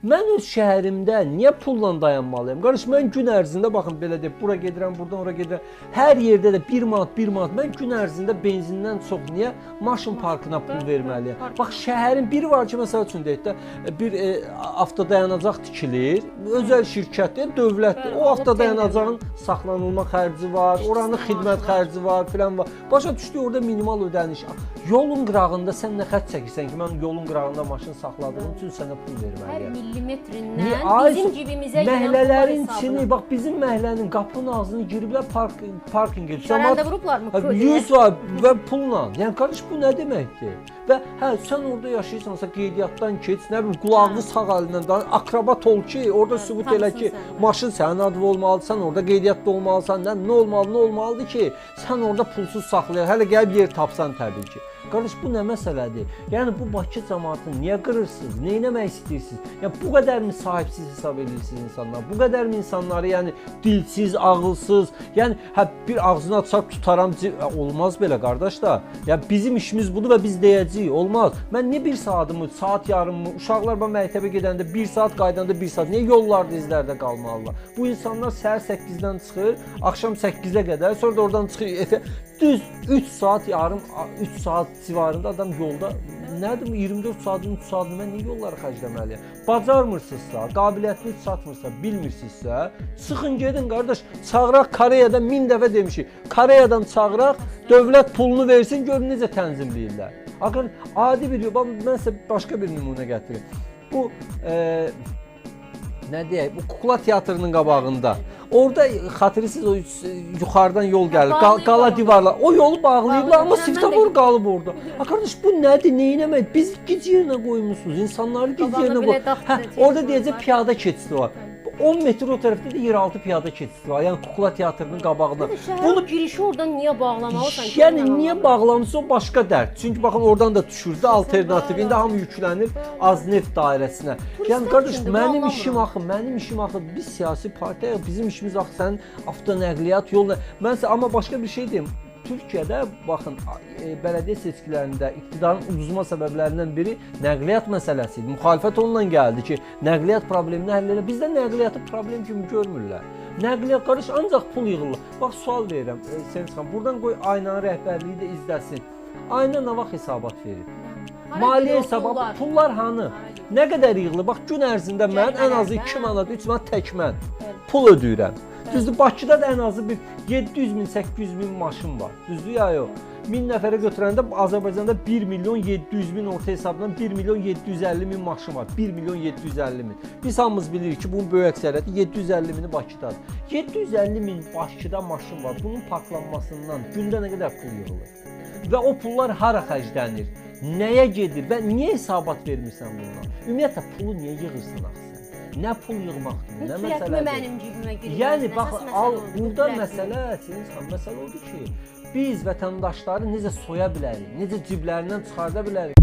Mən öz şəhərimdə niyə pulla dayanmalıyam? Qardaş, mən gün ərzində baxın belə deyib, bura gedirəm, buradan ora gedirəm. Hər yerdə də 1 manat, 1 manat. Mən gün ərzində benzindən çox niyə maşın parkına pul verməliyəm? Bax, şəhərin biri var ki, məsəl üçün deyək də, bir avtodayanacaq tikilir, özəl şirkətdir, dövlətdir. O avtodayanacağın saxlanılma xərci var, oranın xidmət xərci var, filan var. Başa düşdü, orada minimal ödəniş. Yolun qırağında sən nə xərc çəkirsən ki, mən yolun qırağında maşın saxladığım üçün sənə pul verməliyəm. Hər millimetrindən bizim cibimizə məhlələrin içini, bax bizim məhlənin qapının ağzını giriblər parkinqə. Şərəndə vurublar mı? 100 var və pulla. Yəni qardaş, bu nə deməkdir? Və hə, sən orada yaşayırsansa qeydiyyatdan keç, nə bilim, qulağını sağ əlindən da akrobat ol ki, orada sübut elə ki, maşın sənin adın olmalıdır, sən orada qeydiyyatda olmalısan, nə olmalıdır ki, sən orada pulsuz saxlayır. Hələ gəlib yer tapsan təbii ki. Qardaş, bu nə məsələdir? Yəni bu Bakı cəmaatını niyə qırırsınız? Nə etmək istəyirsiniz? Yəni bu qədərmi sahibsiz hesab edirsiniz insanlar? Bu qədərmi insanları, yəni dilsiz, ağılsız, yəni hə bir ağzını açaq tutaram, olmaz belə qardaş da. Yəni bizim işimiz budur və biz deyəcəyik, olmaz. Mən niyə bir saatımı, saat yarımımı, uşaqlar məktəbə gedəndə 1 saat, qaydanda 1 saat, niyə yollarda, izlərdə qalmalılar? Bu insanlar səhər 8-dən çıxır, axşam 8-ə qədər, sonra da oradan çıxır, düz 3 saat yarım, 3 saat civarında adam yolda, nədir 24 saatin 3 saatını mən niyə yolları xərcləməliyəm? Bacarmırsınızsa, qabiliyyətiniz çatmırsa, bilmirsinizsə, çıxın gedin qardaş, çağıraq Koreyadan 1000 dəfə demişik. Koreyadan çağıraq, dövlət pulunu versin, görün necə tənzimləyirlər. Axı adi bir yol, mən sizə başqa bir nümunə gətirim. Bu nə deyək, bu kukla teatrının qabağında. Orada xatırlısınız, o yuxarıdan yol gəlir, qala divarlar. O yolu bağlayıblar, amma svetofor qalıb orada. Ha qardaş, bu nədir, nə etmək? Biz gic yerinə qoymusunuz, insanları gic yerinə qoymusunuz. Hə, orada deyəcək piyada keçidi var. 10 metr o tərəfdə də yeraltı piyada keçidi var. Yəni kukla teatrının qabağında. Bunu girişi oradan niyə bağlamalısan? Yəni niyə bağlamısı o başqa dərd. Çünki baxın oradan da düşürdü alternativ. İndi hamı yüklənir Azneft dairəsinə. Yəni qardaş, mənim işim axı biz siyasi partiyayıq. Bizim işimiz axı sənin avtonəqliyyat yoluna. Mənsə amma başqa bir şey deyim. Türkiyədə baxın bələdiyyə seçkilərində iqtidarın uduzma səbəblərindən biri nəqliyyat məsələsi idi. Müxalifət onunla gəldi ki, nəqliyyat problemini həll edə. Bizdə nəqliyyatı problem kimi görmürlər. Nəqliyyat qardaş ancaq pul yığılır. Bax sual verirəm Səniz xan, buradan qoy Aynanın rəhbərliyi də izləsin. Ayna nə vaxt hesabat verir? Maliyyə hesabatı, pullar hanı? Nə qədər yığılır? Bax gün ərzində mən ən azı 2 manat, 3 manat tək mən pul ödəyirəm. Düzdür, Bakıda da ən azı bir 700 min, 800 min maşın var. Düzdür ya yox? 1000 nəfərə götürəndə Azərbaycanda 1 milyon 700 min orta hesabdan 1 milyon 750 min maşın var. 1 milyon 750 min. Biz hamımız bilirik ki, bunun böyük əksəriyyəti 750 mini Bakıdadır. 750 min Bakıda maşın var. Bunun parklanmasından gündə nə qədər pul yığılır? Və o pullar hara xərclənir? Nəyə gedir və niyə hesabat vermirsən bundan? Ümumiyyətlə pulu niyə yığırsan axı? Nə pul yığmaqdır, nə məsələdir? Mənim cibimə girir. Yəni bax, burada məsələ odur ki, biz vətəndaşları necə soya bilərik, necə ciblərindən çıxarda bilərik.